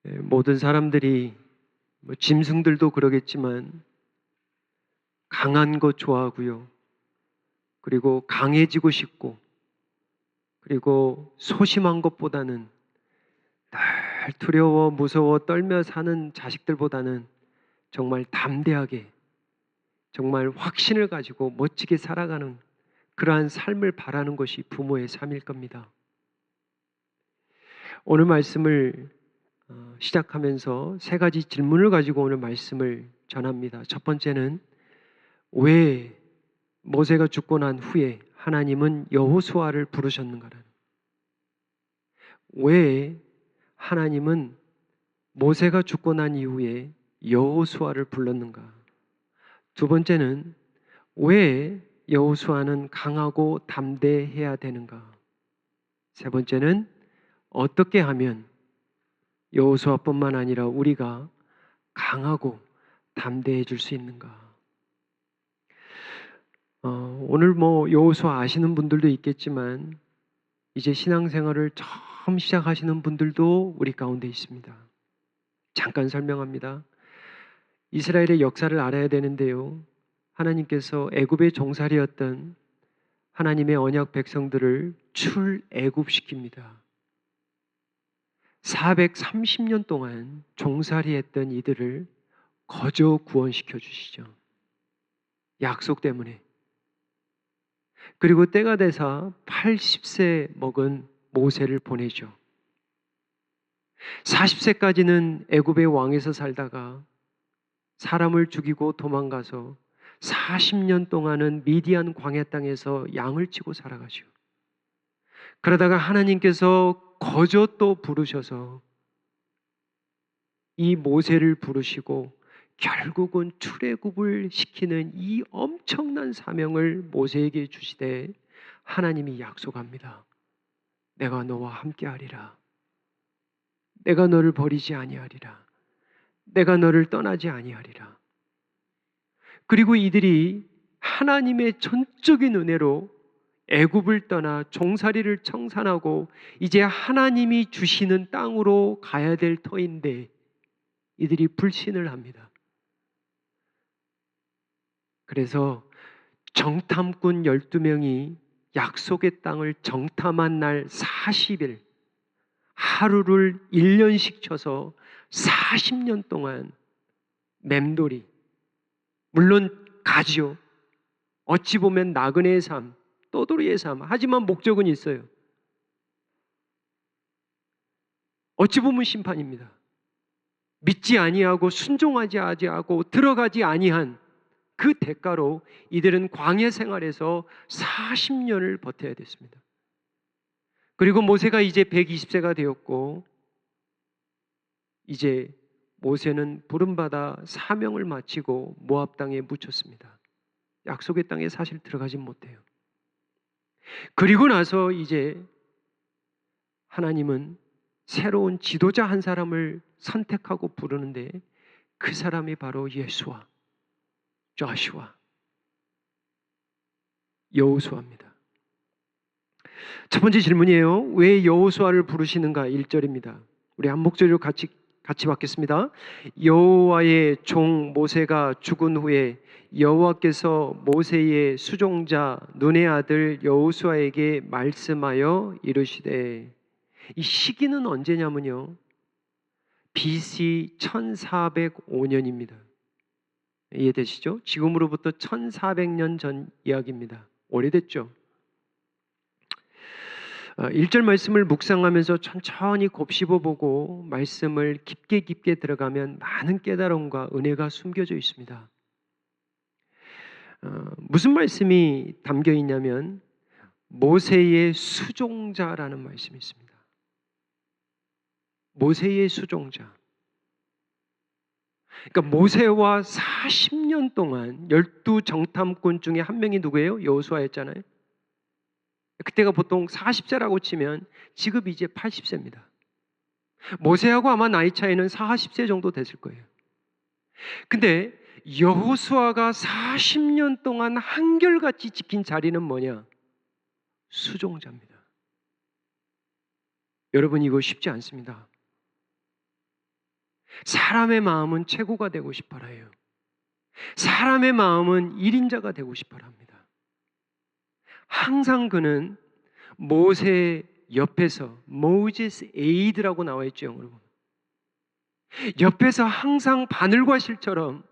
모든 사람들이 짐승들도 그러겠지만 강한 것 좋아하고요. 그리고 강해지고 싶고, 그리고 소심한 것보다는 늘 두려워 무서워 떨며 사는 자식들보다는 정말 담대하게, 정말 확신을 가지고 멋지게 살아가는 그러한 삶을 바라는 것이 부모의 삶일 겁니다. 오늘 말씀을 시작하면서 세 가지 질문을 가지고 오늘 말씀을 전합니다. 첫 번째는 왜 모세가 죽고 난 후에 하나님은 여호수아를 부르셨는가라는, 왜 하나님은 모세가 죽고 난 이후에 여호수아를 불렀는가? 두 번째는 왜 여호수아는 강하고 담대해야 되는가? 세 번째는 어떻게 하면 여호수아뿐만 아니라 우리가 강하고 담대해질 수 있는가? 오늘 여호수아 아시는 분들도 있겠지만 이제 신앙생활을 처음 시작하시는 분들도 우리 가운데 있습니다. 잠깐 설명합니다. 이스라엘의 역사를 알아야 되는데요. 하나님께서 애굽의 종살이였던 하나님의 언약 백성들을 출애굽시킵니다. 430년 동안 종살이했던 이들을 거저 구원시켜 주시죠. 약속 때문에. 그리고 때가 돼서 80세 먹은 모세를 보내죠. 40세까지는 애굽의 왕에서 살다가 사람을 죽이고 도망가서 40년 동안은 미디안 광야 땅에서 양을 치고 살아가죠. 그러다가 하나님께서 거저 또 부르셔서 이 모세를 부르시고 결국은 출애굽을 시키는 이 엄청난 사명을 모세에게 주시되 하나님이 약속합니다. 내가 너와 함께하리라. 내가 너를 버리지 아니하리라. 내가 너를 떠나지 아니하리라. 그리고 이들이 하나님의 전적인 은혜로 애굽을 떠나 종살이를 청산하고 이제 하나님이 주시는 땅으로 가야 될 터인데 이들이 불신을 합니다. 그래서 정탐꾼 12명이 약속의 땅을 정탐한 날 40일, 하루를 1년씩 쳐서 40년 동안 맴돌이, 물론 가지요. 어찌 보면 나그네의 삶, 떠돌이의 삶, 하지만 목적은 있어요. 어찌 보면 심판입니다. 믿지 아니하고 순종하지 아니하고 들어가지 아니한 그 대가로 이들은 광야 생활에서 40년을 버텨야 됐습니다. 그리고 모세가 이제 120세가 되었고 이제 모세는 부름받아 사명을 마치고 모압 땅에 묻혔습니다. 약속의 땅에 사실 들어가진 못해요. 그리고 나서 이제 하나님은 새로운 지도자 한 사람을 선택하고 부르는데 그 사람이 바로 예수와 조슈아, 여호수아입니다. 첫 번째 질문이에요. 왜 여호수아를 부르시는가? 1절입니다. 우리 한 목소리로 같이 받겠습니다. 여호와의 종 모세가 죽은 후에 여호와께서 모세의 수종자 눈의 아들 여호수아에게 말씀하여 이르시되, 이 시기는 언제냐면요, BC 1405년입니다. 이해되시죠? 지금으로부터 1400년 전 이야기입니다. 오래됐죠? 1절 말씀을 묵상하면서 천천히 곱씹어보고 말씀을 깊게 들어가면 많은 깨달음과 은혜가 숨겨져 있습니다. 무슨 말씀이 담겨 있냐면 모세의 수종자라는 말씀이 있습니다. 모세의 수종자. 그러니까 모세와 40년 동안 12 정탐꾼 중에 한 명이 누구예요? 여호수아였잖아요. 그때가 보통 40세라고 치면 지금 이제 80세입니다. 모세하고 아마 나이 차이는 40세 정도 됐을 거예요. 근데 여호수아가 40년 동안 한결같이 지킨 자리는 뭐냐? 수종자입니다. 여러분, 이거 쉽지 않습니다. 사람의 마음은 최고가 되고 싶어라 해요. 사람의 마음은 1인자가 되고 싶어라 합니다. 항상 그는 모세 옆에서 모제스 에이드라고 나와 있죠, 영어로 보면. 옆에서 항상 바늘과 실처럼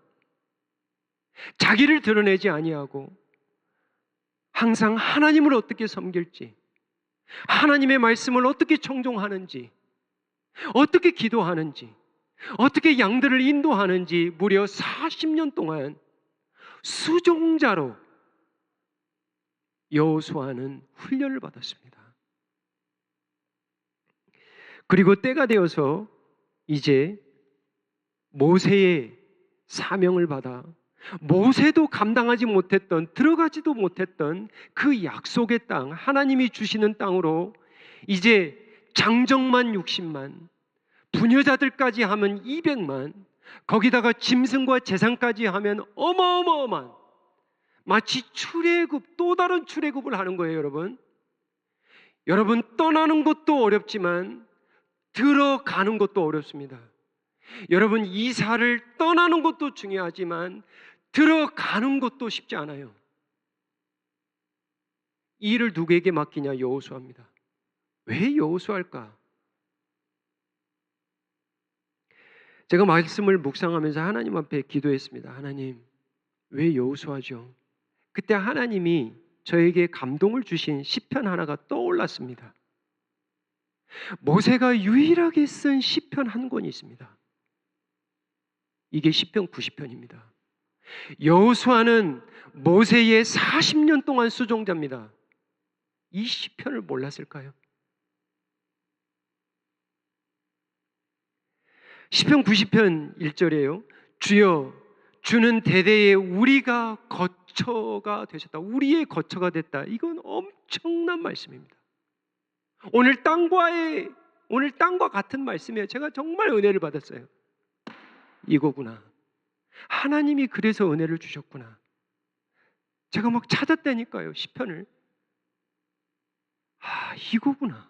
자기를 드러내지 아니하고 항상 하나님을 어떻게 섬길지, 하나님의 말씀을 어떻게 청종하는지, 어떻게 기도하는지, 어떻게 양들을 인도하는지 무려 40년 동안 수종자로 여호수아는 훈련을 받았습니다. 그리고 때가 되어서 이제 모세의 사명을 받아 모세도 감당하지 못했던, 들어가지도 못했던 그 약속의 땅, 하나님이 주시는 땅으로 이제 장정만 60만, 부녀자들까지 하면 200만, 거기다가 짐승과 재산까지 하면 어마어마한, 마치 출애굽, 또 다른 출애굽을 하는 거예요, 여러분. 여러분, 떠나는 것도 어렵지만 들어가는 것도 어렵습니다. 여러분, 이사를 떠나는 것도 중요하지만 들어가는 것도 쉽지 않아요. 이 일을 누구에게 맡기냐? 여호수아입니다. 왜 여호수아일까? 제가 말씀을 묵상하면서 하나님 앞에 기도했습니다. 하나님, 왜 여호수아죠? 그때 하나님이 저에게 감동을 주신 시편 하나가 떠올랐습니다. 모세가 유일하게 쓴 시편 한 권이 있습니다. 이게 시편 90편입니다. 여호수아는 모세의 40년 동안 수종자입니다. 이 시편을 몰랐을까요? 시편 90편 1절이에요. 주여, 주는 대대에 우리가 거처가 되셨다. 우리의 거처가 됐다. 이건 엄청난 말씀입니다. 오늘 땅과 같은 말씀이에요. 제가 정말 은혜를 받았어요. 이거구나. 하나님이 그래서 은혜를 주셨구나. 제가 막 찾았다니까요, 시편을. 이거구나.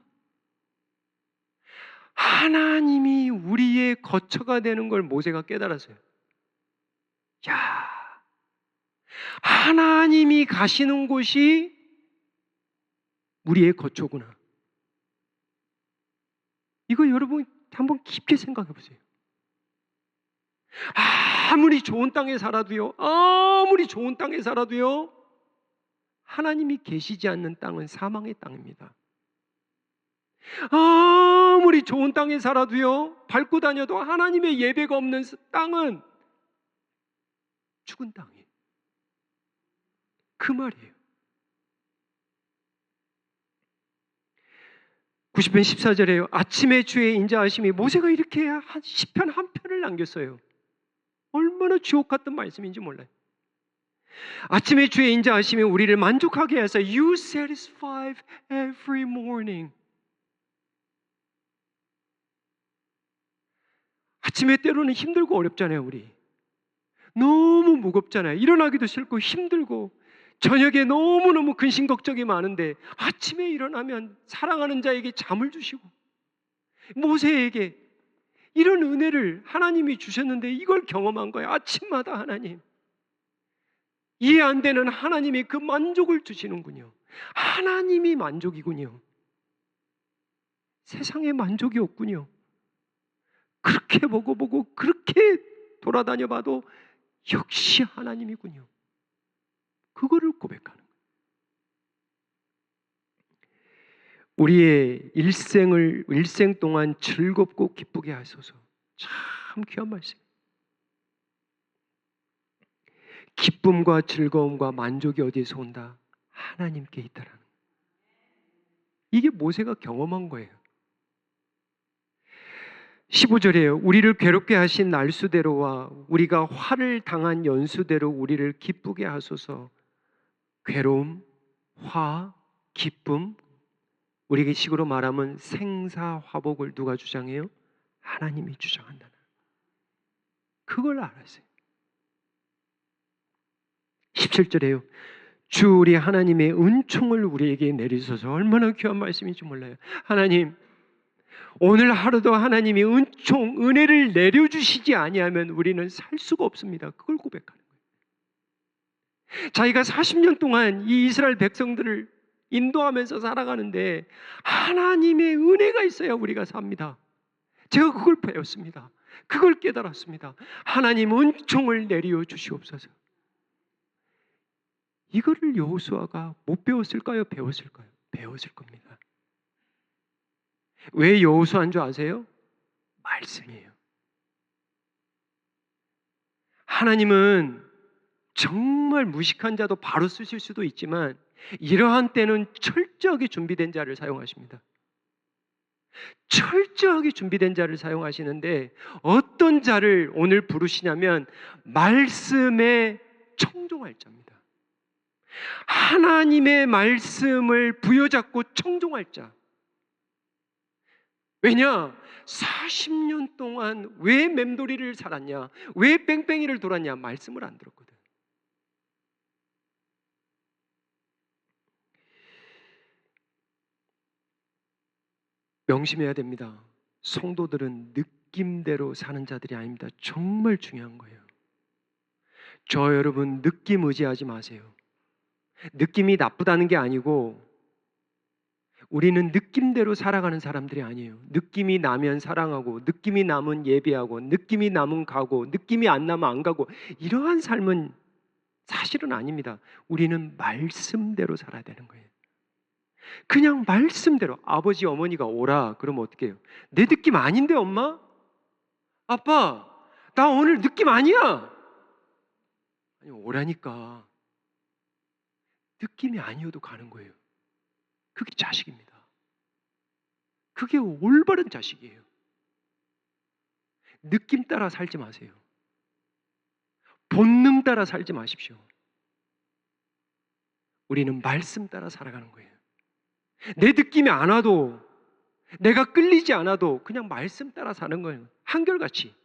하나님이 우리의 거처가 되는 걸 모세가 깨달았어요. 야, 하나님이 가시는 곳이 우리의 거처구나. 이거 여러분 한번 깊게 생각해 보세요. 아무리 좋은 땅에 살아도요, 하나님이 계시지 않는 땅은 사망의 땅입니다. 아무리 좋은 땅에 살아도요, 밟고 다녀도 하나님의 예배가 없는 땅은 죽은 땅이에요. 그 말이에요. 90편 14절에요. 아침에 주의 인자하심이, 모세가 이렇게 한 시편 한 편을 남겼어요. 얼마나 주옥 같은 말씀인지 몰라요. 아침에 주의 인자하심이 우리를 만족하게 해서 You satisfy every morning. 아침에 때로는 힘들고 어렵잖아요, 우리. 너무 무겁잖아요. 일어나기도 싫고 힘들고 저녁에 너무너무 근심 걱정이 많은데 아침에 일어나면 사랑하는 자에게 잠을 주시고 모세에게 이런 은혜를 하나님이 주셨는데 이걸 경험한 거예요. 아침마다 하나님. 이해 안 되는 하나님이 그 만족을 주시는군요. 하나님이 만족이군요. 세상에 만족이 없군요. 그렇게 보고 그렇게 돌아다녀 봐도 역시 하나님이군요. 그거를 고백하는 거예요. 우리의 일생 동안 즐겁고 기쁘게 하소서. 참 귀한 말씀. 기쁨과 즐거움과 만족이 어디에서 온다? 하나님께 있다라는 거예요. 이게 모세가 경험한 거예요. 15절이에요. 우리를 괴롭게 하신 날수대로와 우리가 화를 당한 연수대로 우리를 기쁘게 하소서. 괴로움, 화, 기쁨, 우리에게 식으로 말하면 생사화복을 누가 주장해요? 하나님이 주장한다는. 그걸 알았어요. 17절에요. 주 우리 하나님의 은총을 우리에게 내리소서. 얼마나 귀한 말씀인지 몰라요. 하나님, 오늘 하루도 하나님이 은총, 은혜를 내려주시지 아니하면 우리는 살 수가 없습니다. 그걸 고백하는 거예요. 자기가 40년 동안 이 이스라엘 백성들을 인도하면서 살아가는데 하나님의 은혜가 있어야 우리가 삽니다. 제가 그걸 배웠습니다. 그걸 깨달았습니다. 하나님 은총을 내려 주시옵소서. 이거를 여호수아가 못 배웠을까요? 배웠을까요? 배웠을 겁니다. 왜 여호수아인 줄 아세요? 말씀이에요. 하나님은 정말 무식한 자도 바로 쓰실 수도 있지만 이러한 때는 철저하게 준비된 자를 사용하십니다. 철저하게 준비된 자를 사용하시는데 어떤 자를 오늘 부르시냐면 말씀에 청종할 자입니다. 하나님의 말씀을 부여잡고 청종할 자. 왜냐? 40년 동안 왜 맴돌이를 살았냐? 왜 뺑뺑이를 돌았냐? 말씀을 안 들었거든. 명심해야 됩니다. 성도들은 느낌대로 사는 자들이 아닙니다. 정말 중요한 거예요. 저 여러분 느낌 의지하지 마세요. 느낌이 나쁘다는 게 아니고 우리는 느낌대로 살아가는 사람들이 아니에요. 느낌이 나면 사랑하고 느낌이 나면 예배하고 느낌이 나면 가고 느낌이 안 나면 안 가고 이러한 삶은 사실은 아닙니다. 우리는 말씀대로 살아야 되는 거예요. 그냥 말씀대로 아버지 어머니가 오라 그러면 어떻게 해요? 내 느낌 아닌데 엄마? 아빠 나 오늘 느낌 아니야. 아니 오라니까. 느낌이 아니어도 가는 거예요. 그게 자식입니다. 그게 올바른 자식이에요. 느낌 따라 살지 마세요. 본능 따라 살지 마십시오. 우리는 말씀 따라 살아가는 거예요. 내 느낌이 안 와도 내가 끌리지 않아도 그냥 말씀 따라 사는 거예요. 한결같이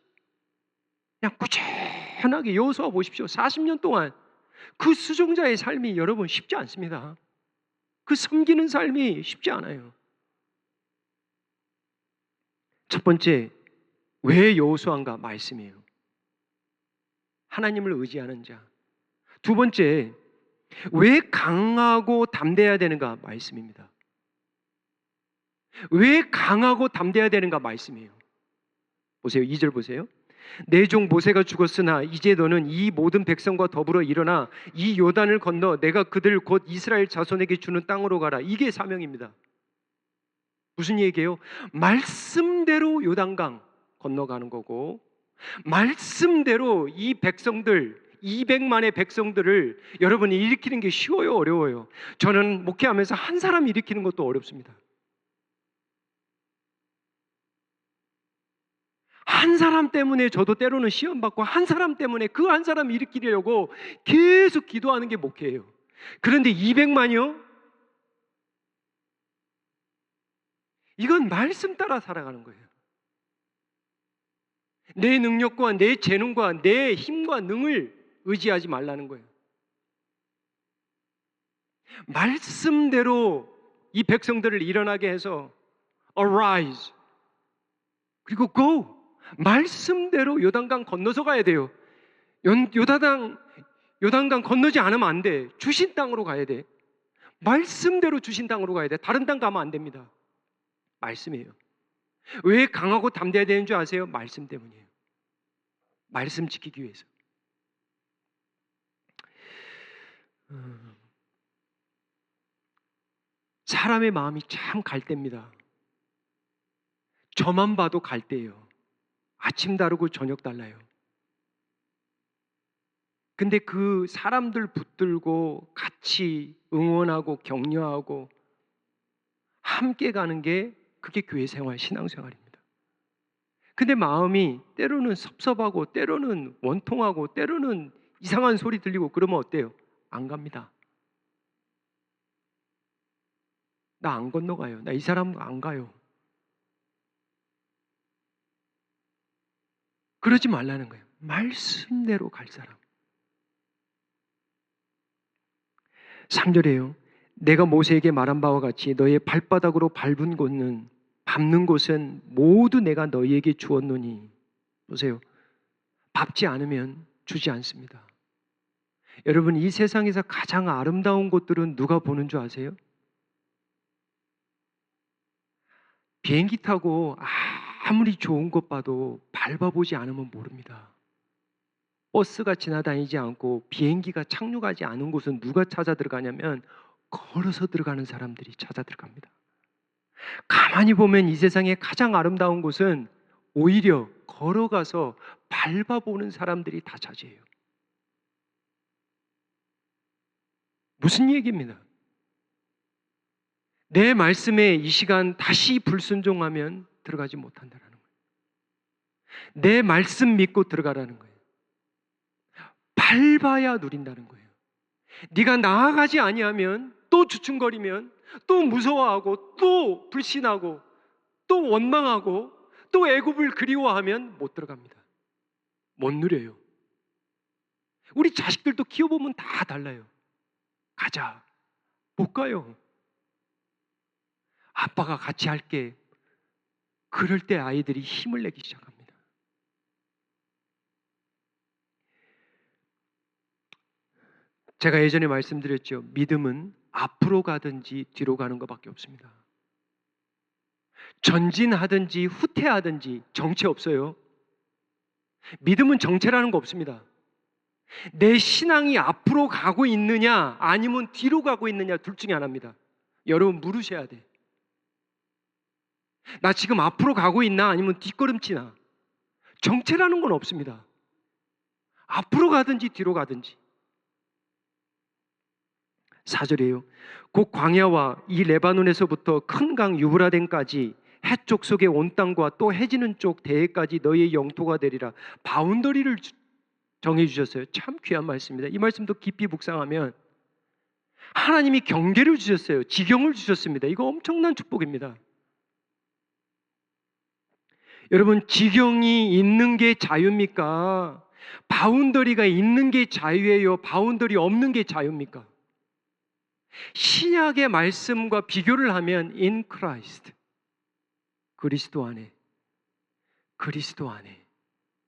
그냥 꾸준하게 여호수아 보십시오. 40년 동안 그 수종자의 삶이 여러분 쉽지 않습니다. 그 섬기는 삶이 쉽지 않아요. 첫 번째, 왜 여호수아인가? 말씀이에요. 하나님을 의지하는 자. 두 번째, 왜 강하고 담대해야 되는가? 말씀입니다. 왜 강하고 담대해야 되는가? 말씀이에요. 보세요. 2절 보세요. 내 종 모세가 죽었으나 이제 너는 이 모든 백성과 더불어 일어나 이 요단을 건너 내가 그들 곧 이스라엘 자손에게 주는 땅으로 가라. 이게 사명입니다. 무슨 얘기예요? 말씀대로 요단강 건너가는 거고 말씀대로 이 백성들 200만의 백성들을 여러분이 일으키는 게 쉬워요? 어려워요? 저는 목회하면서 한 사람 일으키는 것도 어렵습니다. 한 사람 때문에 저도 때로는 시험받고 한 사람 때문에 그 한 사람 일으키려고 계속 기도하는 게 목회예요. 그런데 200만이요? 이건 말씀 따라 살아가는 거예요. 내 능력과 내 재능과 내 힘과 능을 의지하지 말라는 거예요. 말씀대로 이 백성들을 일어나게 해서 arise 그리고 go 말씀대로 요단강 건너서 가야 돼요. 요단강 건너지 않으면 안 돼. 주신 땅으로 가야 돼. 말씀대로 주신 땅으로 가야 돼. 다른 땅 가면 안 됩니다. 말씀이에요. 왜 강하고 담대해야 되는 줄 아세요? 말씀 때문이에요. 말씀 지키기 위해서. 사람의 마음이 참 갈대입니다. 저만 봐도 갈대예요. 아침 다르고 저녁 달라요. 근데 그 사람들 붙들고 같이 응원하고 격려하고 함께 가는 게 그게 교회 생활, 신앙 생활입니다. 근데 마음이 때로는 섭섭하고 때로는 원통하고 때로는 이상한 소리 들리고 그러면 어때요? 안 갑니다. 나 안 건너가요. 나 이 사람 안 가요. 그러지 말라는 거예요. 말씀대로 갈 사람. 3절에요. 내가 모세에게 말한 바와 같이 너의 발바닥으로 밟은 곳은 밟는 곳은 모두 내가 너희에게 주었노니. 보세요. 밟지 않으면 주지 않습니다. 여러분, 이 세상에서 가장 아름다운 곳들은 누가 보는 줄 아세요? 비행기 타고 아무리 좋은 것 봐도 밟아보지 않으면 모릅니다. 버스가 지나다니지 않고 비행기가 착륙하지 않은 곳은 누가 찾아 들어가냐면 걸어서 들어가는 사람들이 찾아 들어갑니다. 가만히 보면 이 세상의 가장 아름다운 곳은 오히려 걸어가서 밟아보는 사람들이 다 차지해요. 무슨 얘기입니다? 내 말씀에 이 시간 다시 불순종하면 들어가지 못한다는 거예요. 내 말씀 믿고 들어가라는 거예요. 밟아야 누린다는 거예요. 네가 나아가지 아니하면, 또 주춤거리면, 또 무서워하고, 또 불신하고, 또 원망하고, 또 애굽을 그리워하면 못 들어갑니다. 못 누려요. 우리 자식들도 키워보면 다 달라요. 가자. 못 가요. 아빠가 같이 할게. 그럴 때 아이들이 힘을 내기 시작합니다. 제가 예전에 말씀드렸죠. 믿음은 앞으로 가든지 뒤로 가는 것밖에 없습니다. 전진하든지 후퇴하든지 정체 없어요. 믿음은 정체라는 거 없습니다. 내 신앙이 앞으로 가고 있느냐 아니면 뒤로 가고 있느냐 둘 중에 하나입니다. 여러분 물으셔야 돼. 나 지금 앞으로 가고 있나 아니면 뒷걸음치나. 정체라는 건 없습니다. 앞으로 가든지 뒤로 가든지. 4절이에요. 곧 광야와 이 레바논에서부터 큰 강 유브라덴까지 해쪽 속의 온 땅과 또 해지는 쪽 대해까지 너희의 영토가 되리라. 바운더리를 정해 주셨어요. 참 귀한 말씀입니다. 이 말씀도 깊이 묵상하면 하나님이 경계를 주셨어요. 지경을 주셨습니다. 이거 엄청난 축복입니다. 여러분, 지경이 있는 게 자유입니까? 바운더리가 있는 게 자유예요? 바운더리 없는 게 자유입니까? 신약의 말씀과 비교를 하면 in Christ, 그리스도 안에, 그리스도 안에,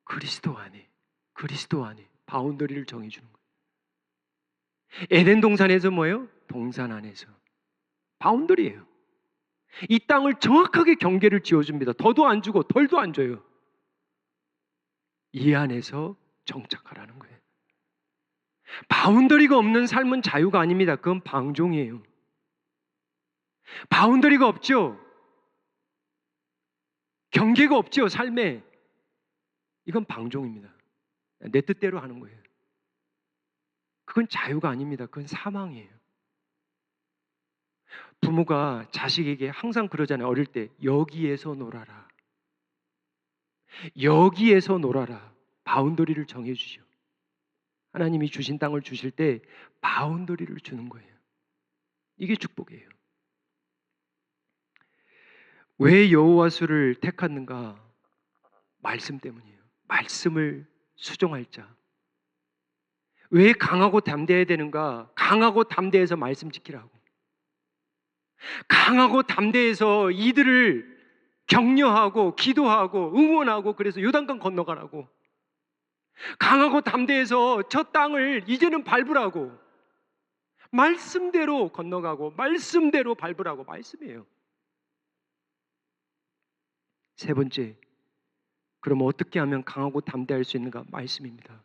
그리스도 안에, 그리스도 안에 바운더리를 정해주는 거예요. 에덴 동산에서 뭐예요? 동산 안에서 바운더리예요. 이 땅을 정확하게 경계를 지어줍니다. 더도 안 주고 덜도 안 줘요. 이 안에서 정착하라는 거예요. 바운더리가 없는 삶은 자유가 아닙니다. 그건 방종이에요. 바운더리가 없죠. 경계가 없죠. 삶에. 이건 방종입니다. 내 뜻대로 하는 거예요. 그건 자유가 아닙니다. 그건 사망이에요. 부모가 자식에게 항상 그러잖아요. 어릴 때 여기에서 놀아라. 여기에서 놀아라. 바운더리를 정해주죠. 하나님이 주신 땅을 주실 때 바운더리를 주는 거예요. 이게 축복이에요. 왜 여호와 수를 택했는가? 말씀 때문이에요. 말씀을 수종할 자. 왜 강하고 담대해야 되는가? 강하고 담대해서 말씀 지키라고. 강하고 담대해서 이들을 격려하고 기도하고 응원하고 그래서 요단강 건너가라고. 강하고 담대해서 저 땅을 이제는 밟으라고. 말씀대로 건너가고 말씀대로 밟으라고. 말씀이에요. 세 번째, 그럼 어떻게 하면 강하고 담대할 수 있는가? 말씀입니다.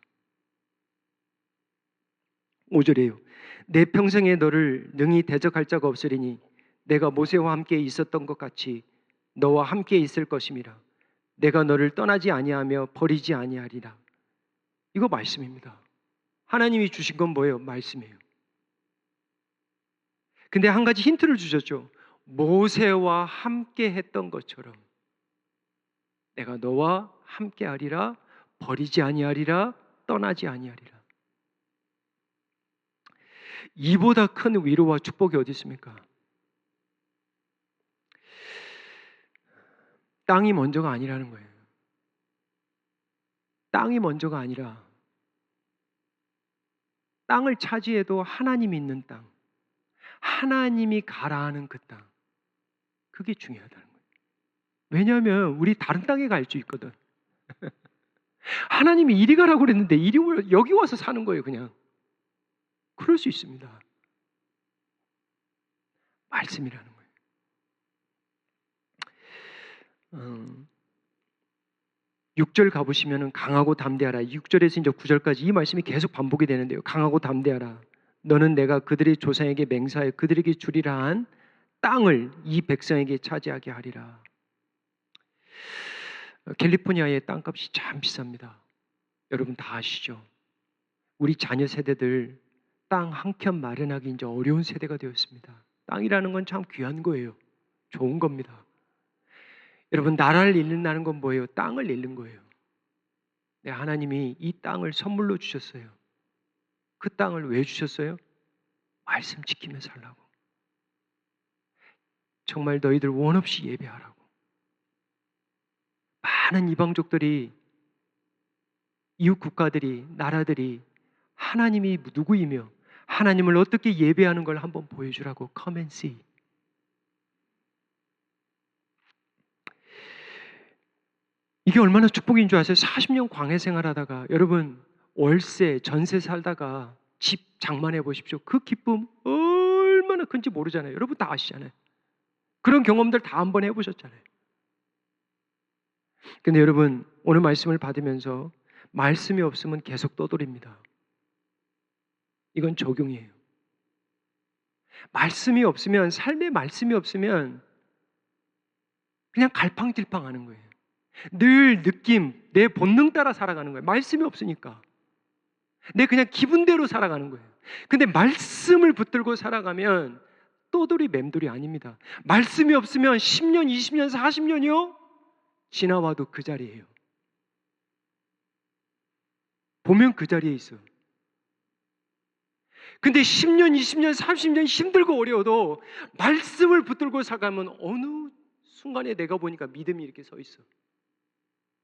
5절이에요. 내 평생에 너를 능히 대적할 자가 없으리니 내가 모세와 함께 있었던 것 같이 너와 함께 있을 것임이라. 내가 너를 떠나지 아니하며 버리지 아니하리라. 이거 말씀입니다. 하나님이 주신 건 뭐예요? 말씀이에요. 근데 한 가지 힌트를 주셨죠. 모세와 함께 했던 것처럼 내가 너와 함께 하리라, 버리지 아니하리라, 떠나지 아니하리라. 이보다 큰 위로와 축복이 어디 있습니까? 땅이 먼저가 아니라는 거예요. 땅이 먼저가 아니라 땅을 차지해도 하나님이 있는 땅, 하나님이 가라 하는 그 땅, 그게 중요하다는 거예요. 왜냐하면 우리 다른 땅에 갈 수 있거든. 하나님이 이리 가라고 그랬는데 여기 와서 사는 거예요, 그냥. 그럴 수 있습니다. 말씀이라는 거예요. 6절 가보시면 강하고 담대하라. 6절에서 이제 9절까지 이 말씀이 계속 반복이 되는데요. 강하고 담대하라. 너는 내가 그들의 조상에게 맹세하여 그들에게 주리라 한 땅을 이 백성에게 차지하게 하리라. 캘리포니아의 땅값이 참 비쌉니다. 여러분 다 아시죠? 우리 자녀 세대들 땅 한 켠 마련하기 이제 어려운 세대가 되었습니다. 땅이라는 건 참 귀한 거예요. 좋은 겁니다. 여러분 나라를 잃는다는 건 뭐예요? 땅을 잃는 거예요. 네, 하나님이 이 땅을 선물로 주셨어요. 그 땅을 왜 주셨어요? 말씀 지키며 살라고. 정말 너희들 원 없이 예배하라고. 많은 이방족들이, 이웃 국가들이, 나라들이 하나님이 누구이며 하나님을 어떻게 예배하는 걸 한번 보여주라고. Come and see. 이게 얼마나 축복인 줄 아세요? 40년 광해 생활하다가 여러분 월세, 전세 살다가 집 장만해 보십시오. 그 기쁨 얼마나 큰지 모르잖아요. 여러분 다 아시잖아요. 그런 경험들 다 한번 해보셨잖아요. 근데 여러분 오늘 말씀을 받으면서 말씀이 없으면 계속 떠돌입니다. 이건 적용이에요. 말씀이 없으면, 삶에 말씀이 없으면 그냥 갈팡질팡하는 거예요. 늘 느낌, 내 본능 따라 살아가는 거예요. 말씀이 없으니까 내 그냥 기분대로 살아가는 거예요. 근데 말씀을 붙들고 살아가면 떠돌이 맴돌이 아닙니다. 말씀이 없으면 10년, 20년, 40년이요? 지나와도 그 자리예요. 보면 그 자리에 있어. 근데 10년, 20년, 30년 힘들고 어려워도 말씀을 붙들고 살아가면 어느 순간에 내가 보니까 믿음이 이렇게 서 있어.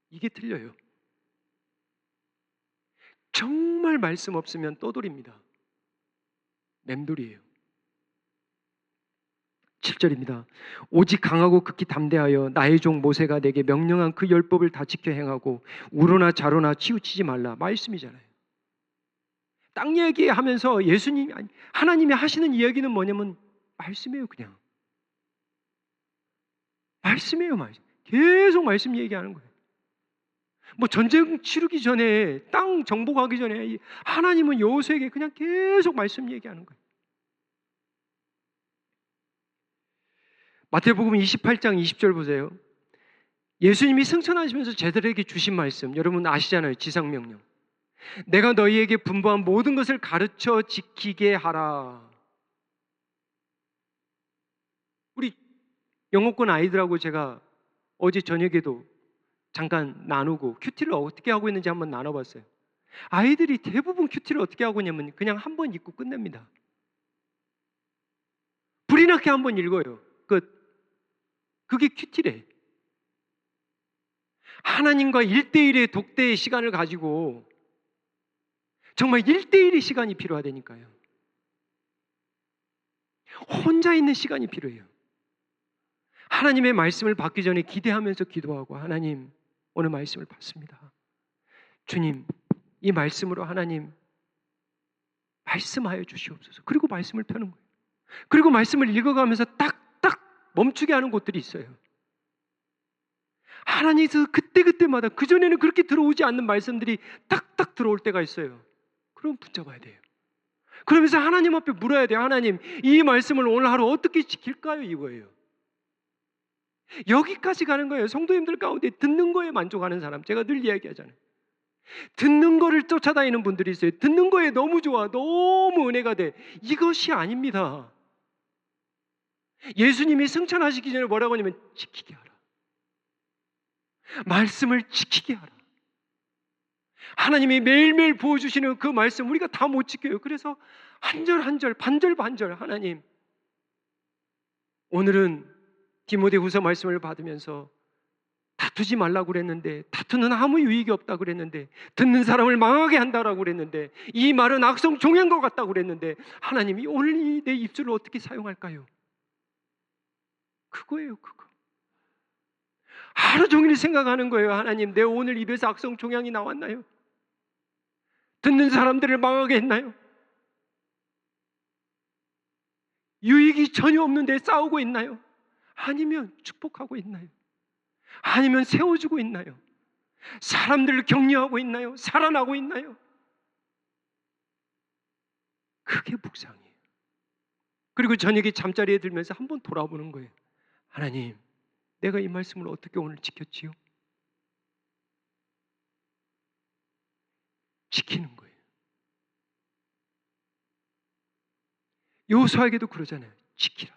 이게 틀려요. 정말 말씀 없으면 떠돌입니다. 맴돌이에요. 7절입니다. 오직 강하고 극히 담대하여 나의 종 모세가 내게 명령한 그 율법을 다 지켜 행하고 우로나 좌로나 치우치지 말라. 말씀이잖아요. 땅 얘기하면서 예수님, 하나님이 하시는 이야기는 뭐냐면 말씀이에요. 그냥 말씀이에요. 말씀. 계속 말씀 얘기하는 거예요. 뭐 전쟁 치르기 전에, 땅 정복하기 전에 하나님은 여호수아에게 그냥 계속 말씀 얘기하는 거예요. 마태복음 28장 20절 보세요. 예수님이 승천하시면서 제자들에게 주신 말씀, 여러분 아시잖아요. 지상명령. 내가 너희에게 분부한 모든 것을 가르쳐 지키게 하라. 우리 영어권 아이들하고 제가 어제 저녁에도 잠깐 나누고 큐티를 어떻게 하고 있는지 한번 나눠봤어요. 아이들이 대부분 큐티를 어떻게 하고 있냐면 그냥 한번 읽고 끝냅니다. 불이 나게 한번 읽어요. 그게 큐티래. 하나님과 1대1의 독대의 시간을 가지고 정말 1대1의 시간이 필요하다니까요. 혼자 있는 시간이 필요해요. 하나님의 말씀을 받기 전에 기대하면서 기도하고, 하나님 오늘 말씀을 받습니다. 주님 이 말씀으로 하나님 말씀하여 주시옵소서. 그리고 말씀을 펴는 거예요. 그리고 말씀을 읽어가면서 딱딱 멈추게 하는 곳들이 있어요. 하나님께서 그때그때마다, 그전에는 그렇게 들어오지 않는 말씀들이 딱딱 들어올 때가 있어요. 그럼 붙잡아야 돼요. 그러면서 하나님 앞에 물어야 돼요. 하나님 이 말씀을 오늘 하루 어떻게 지킬까요? 이거예요. 여기까지 가는 거예요. 성도님들 가운데 듣는 거에 만족하는 사람, 제가 늘 이야기하잖아요. 듣는 거를 쫓아다니는 분들이 있어요. 듣는 거에 너무 좋아, 너무 은혜가 돼. 이것이 아닙니다. 예수님이 승천하시기 전에 뭐라고 하냐면 지키게 하라. 말씀을 지키게 하라. 하나님이 매일매일 부어주시는 그 말씀 우리가 다 못 지켜요. 그래서 한 절 한 절, 반절 반절, 하나님 오늘은 디모데후서 말씀을 받으면서 다투지 말라고 그랬는데, 다투는 아무 유익이 없다고 그랬는데, 듣는 사람을 망하게 한다라고 그랬는데, 이 말은 악성 종양 것 같다고 그랬는데, 하나님이 오늘 이 내 입술을 어떻게 사용할까요? 그거예요. 그거. 하루 종일 생각하는 거예요. 하나님, 내 오늘 입에서 악성 종양이 나왔나요? 듣는 사람들을 망하게 했나요? 유익이 전혀 없는데 싸우고 있나요? 아니면 축복하고 있나요? 아니면 세워주고 있나요? 사람들을 격려하고 있나요? 살아나고 있나요? 그게 묵상이에요. 그리고 저녁에 잠자리에 들면서 한번 돌아보는 거예요. 하나님, 내가 이 말씀을 어떻게 오늘 지켰지요? 지키는 거예요. 여호수아에게도 그러잖아요. 지키라.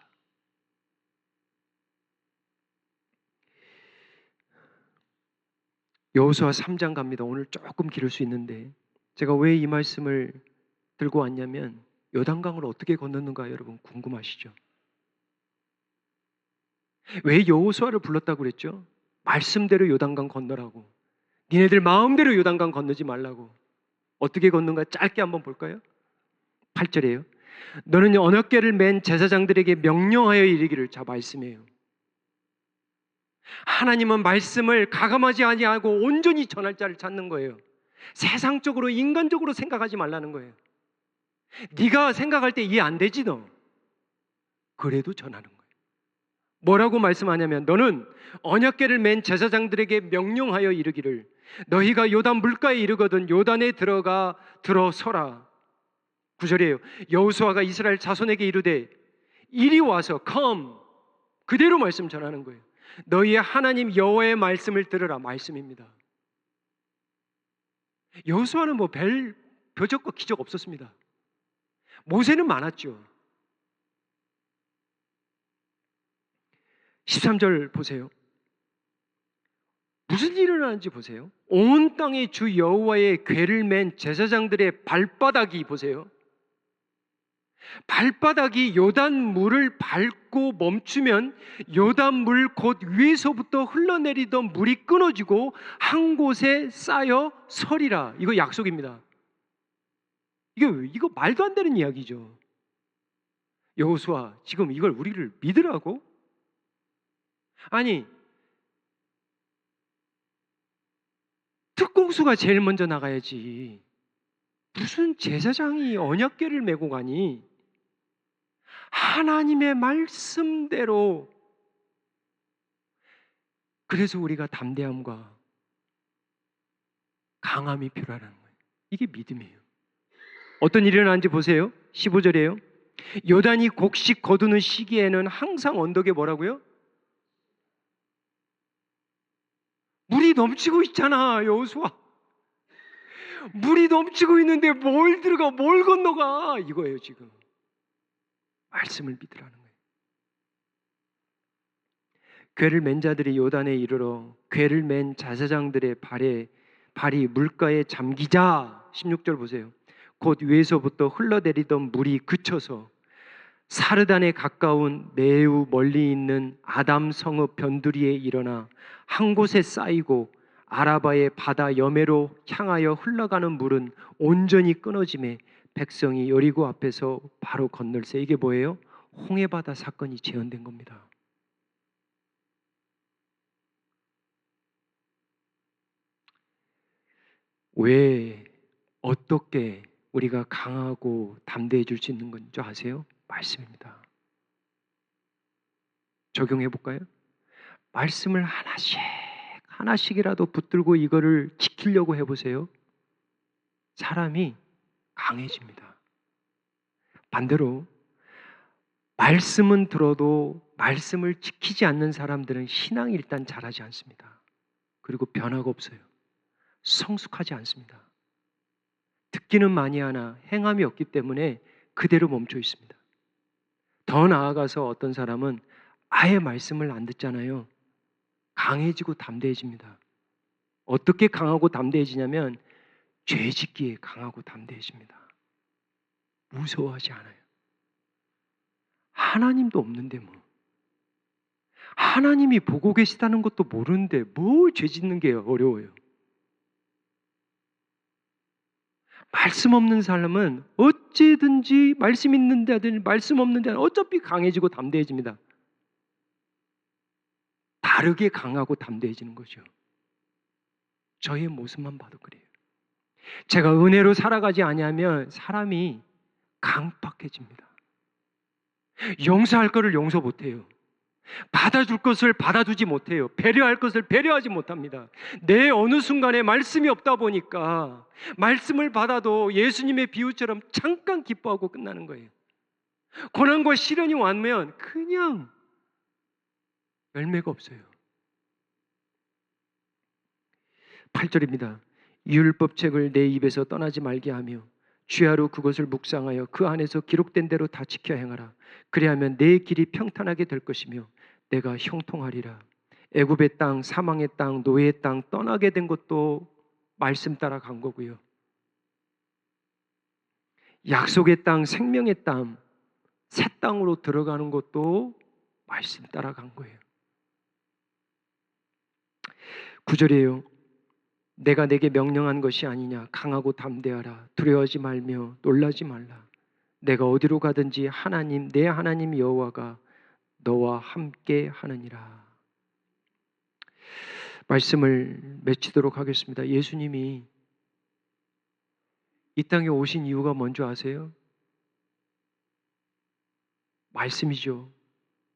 여호수아 3장 갑니다. 오늘 조금 길을 수 있는데 제가 왜 이 말씀을 들고 왔냐면 요단강을 어떻게 건넜는가 여러분 궁금하시죠? 왜 여호수아를 불렀다고 그랬죠? 말씀대로 요단강 건너라고. 니네들 마음대로 요단강 건너지 말라고. 어떻게 건너는가 짧게 한번 볼까요? 8절이에요. 너는 언약궤를 맨 제사장들에게 명령하여 이르기를. 자, 말씀이에요. 하나님은 말씀을 가감하지 아니하고 온전히 전할 자를 찾는 거예요. 세상적으로 인간적으로 생각하지 말라는 거예요. 네가 생각할 때 이해 안 되지 너. 그래도 전하는 거예요. 뭐라고 말씀하냐면 너는 언약궤를 맨 제사장들에게 명령하여 이르기를 너희가 요단 물가에 이르거든 요단에 들어서라. 9절이에요. 여호수아가 이스라엘 자손에게 이르되 이리 와서 come 그대로 말씀 전하는 거예요. 너희의 하나님 여호와의 말씀을 들으라. 말씀입니다. 여호수아는 뭐 별 표적과 기적 없었습니다. 모세는 많았죠. 13절 보세요. 무슨 일이 일어나는지 보세요. 온 땅에 주 여호와의 궤를 맨 제사장들의 발바닥이 보세요. 발바닥이 요단 물을 밟고 멈추면 요단 물 곧 위에서부터 흘러내리던 물이 끊어지고 한 곳에 쌓여 서리라. 이거 약속입니다. 이거 말도 안 되는 이야기죠. 여호수아 지금 이걸 우리를 믿으라고? 아니 특공수가 제일 먼저 나가야지. 무슨 제사장이 언약궤를 메고 가니? 하나님의 말씀대로. 그래서 우리가 담대함과 강함이 필요하다는 거예요. 이게 믿음이에요. 어떤 일이 일어나는지 보세요. 15절이에요. 요단이 곡식 거두는 시기에는 항상 언덕에 뭐라고요? 물이 넘치고 있잖아, 여호수아. 물이 넘치고 있는데 뭘 들어가, 뭘 건너가? 이거예요, 지금. 말씀을 믿으라는 거예요. 궤를 맨 자들이 요단에 이르러 궤를 맨 제사장들의 발이 물가에 잠기자. 16절 보세요. 곧 위에서부터 흘러내리던 물이 그쳐서 사르단에 가까운 매우 멀리 있는 아담 성읍 변두리에 일어나 한 곳에 쌓이고 아라바의 바다 여매로 향하여 흘러가는 물은 온전히 끊어짐에 백성이 여리고 앞에서 바로 건널세. 이게 뭐예요? 홍해바다 사건이 재현된 겁니다. 왜 어떻게 우리가 강하고 담대해질 수 있는 건지 아세요? 말씀입니다. 적용해 볼까요? 말씀을 하나씩이라도 붙들고 이거를 지키려고 해보세요. 사람이 강해집니다. 반대로 말씀은 들어도 말씀을 지키지 않는 사람들은 신앙이 일단 자라지 않습니다. 그리고 변화가 없어요. 성숙하지 않습니다. 듣기는 많이 하나 행함이 없기 때문에 그대로 멈춰 있습니다. 더 나아가서 어떤 사람은 아예 말씀을 안 듣잖아요. 강해지고 담대해집니다. 어떻게 강하고 담대해지냐면 죄 짓기에 강하고 담대해집니다. 무서워하지 않아요. 하나님도 없는데 뭐. 하나님이 보고 계시다는 것도 모르는데 뭘 죄 짓는 게 어려워요. 말씀 없는 사람은 어찌든지 말씀 있는 데든 말씀 없는 데는 어차피 강해지고 담대해집니다. 다 다르게 강하고 담대해지는 거죠. 저의 모습만 봐도 그래요. 제가 은혜로 살아가지 아니하면 사람이 강팍해집니다. 용서할 것을 용서 못해요. 받아줄 것을 받아주지 못해요. 배려할 것을 배려하지 못합니다. 내 어느 순간에 말씀이 없다 보니까 말씀을 받아도 예수님의 비유처럼 잠깐 기뻐하고 끝나는 거예요. 고난과 시련이 왔으면 그냥 열매가 없어요. 8절입니다. 율법책을 내 입에서 떠나지 말게 하며 주야로 그것을 묵상하여 그 안에서 기록된 대로 다 지켜 행하라. 그리하면 내 길이 평탄하게 될 것이며 내가 형통하리라. 애굽의 땅, 사망의 땅, 노예의 땅 떠나게 된 것도 말씀 따라 간 거고요. 약속의 땅, 생명의 땅, 새 땅으로 들어가는 것도 말씀 따라 간 거예요. 9절이에요. 내가 내게 명령한 것이 아니냐. 강하고 담대하라. 두려워하지 말며 놀라지 말라. 내가 어디로 가든지 하나님, 내 하나님 여호와가 너와 함께 하느니라. 말씀을 맺히도록 하겠습니다. 예수님이 이 땅에 오신 이유가 뭔지 아세요? 말씀이죠.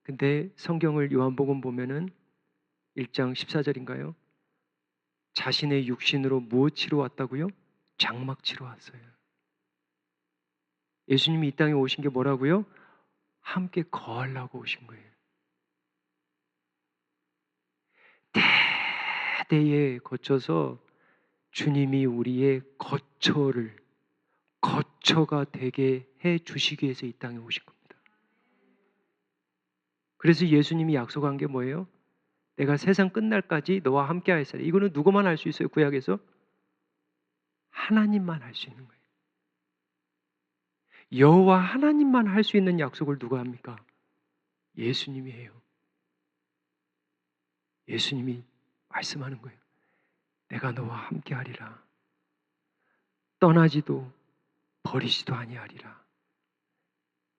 근데 성경을 요한복음 보면은 1장 14절인가요? 자신의 육신으로 무엇 치러 왔다고요? 장막 치러 왔어요. 예수님이 이 땅에 오신 게 뭐라고요? 함께 거하려고 오신 거예요. 대대에 거쳐서 주님이 우리의 거처가 되게 해 주시기 위해서 이 땅에 오신 겁니다. 그래서 예수님이 약속한 게 뭐예요? 내가 세상 끝날까지 너와 함께 하리라. 이거는 누구만 할 수 있어요? 구약에서? 하나님만 할 수 있는 거예요. 여호와 하나님만 할 수 있는 약속을 누가 합니까? 예수님이 해요. 예수님이 말씀하는 거예요. 내가 너와 함께 하리라. 떠나지도 버리지도 아니하리라.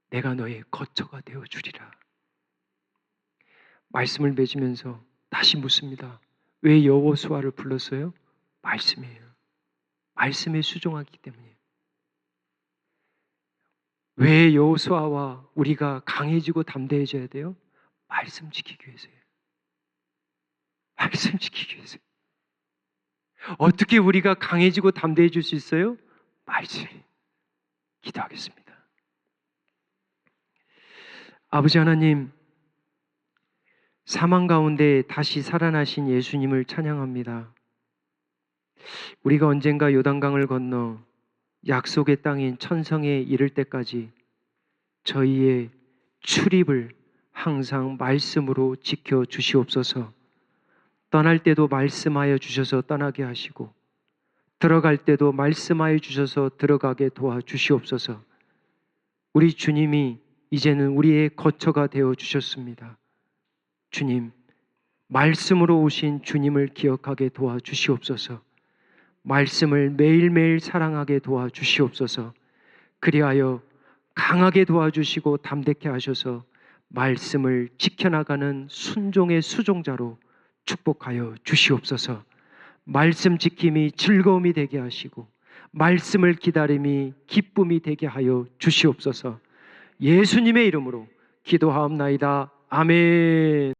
내가 너의 거처가 되어 주리라. 말씀을 맺으면서 다시 묻습니다. 왜 여호수아를 불렀어요? 말씀이에요. 말씀에 수종하기 때문이에요. 왜 여호수아와 우리가 강해지고 담대해져야 돼요? 말씀 지키기 위해서예요. 말씀 지키기 위해서요. 어떻게 우리가 강해지고 담대해질 수 있어요? 말씀. 기도하겠습니다. 아버지 하나님, 사망 가운데 다시 살아나신 예수님을 찬양합니다. 우리가 언젠가 요단강을 건너 약속의 땅인 천성에 이를 때까지 저희의 출입을 항상 말씀으로 지켜 주시옵소서. 떠날 때도 말씀하여 주셔서 떠나게 하시고 들어갈 때도 말씀하여 주셔서 들어가게 도와주시옵소서. 우리 주님이 이제는 우리의 거처가 되어 주셨습니다. 주님, 말씀으로 오신 주님을 기억하게 도와주시옵소서. 말씀을 매일매일 사랑하게 도와주시옵소서. 그리하여 강하게 도와주시고 담대케 하셔서 말씀을 지켜나가는 순종의 수종자로 축복하여 주시옵소서. 말씀 지킴이 즐거움이 되게 하시고 말씀을 기다림이 기쁨이 되게 하여 주시옵소서. 예수님의 이름으로 기도하옵나이다. 아멘.